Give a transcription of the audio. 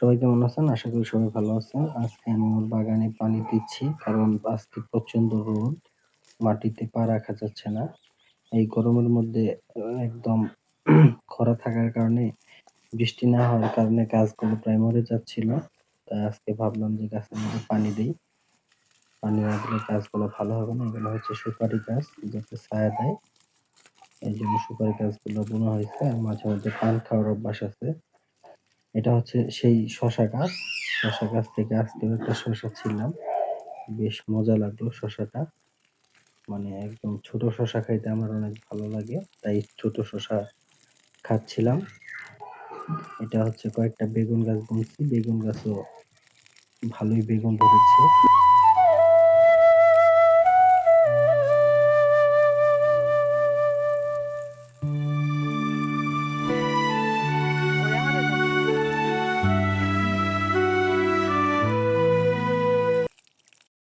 সবাই কেমন আছেন? আশা করি সবাই ভালো আছেন। আজকে আমি আমার বাগানে পানি দিচ্ছি। কারণ আজকে প্রচন্ড রোদ। মাটিতে পা রাখা যাচ্ছে না। এই গরমের মধ্যে একদম খরা থাকার কারণে, বৃষ্টি না হওয়ার কারণে গাছগুলো প্রায় মরে যাচ্ছিল। তাই আজকে ভাবলাম যে গাছের মধ্যে পানি দেই। পানি না দিলে গাছগুলো ভালো হবে না। এগুলো হচ্ছে সুপারি গাছ, যাতে ছায়া দেয়। এইজন্য সুপারি গাছগুলো বোনা হয়েছে। আর মাঝে মধ্যে পান খাওয়ার অভ্যাস আছে। এটা হচ্ছে সেই শশা গাছ। শশা গাছ থেকে আজকেও একটা শশা ছিললাম। বেশ মজা লাগলো শশাটা। মানে একদম ছোট শশা খাইতে আমার অনেক ভালো লাগে। তাই ছোট শশা খাচ্ছিলাম। এটা হচ্ছে কয়েকটা বেগুন গাছ বুনছি। বেগুন গাছও ভালোই বেগুন ধরেছে।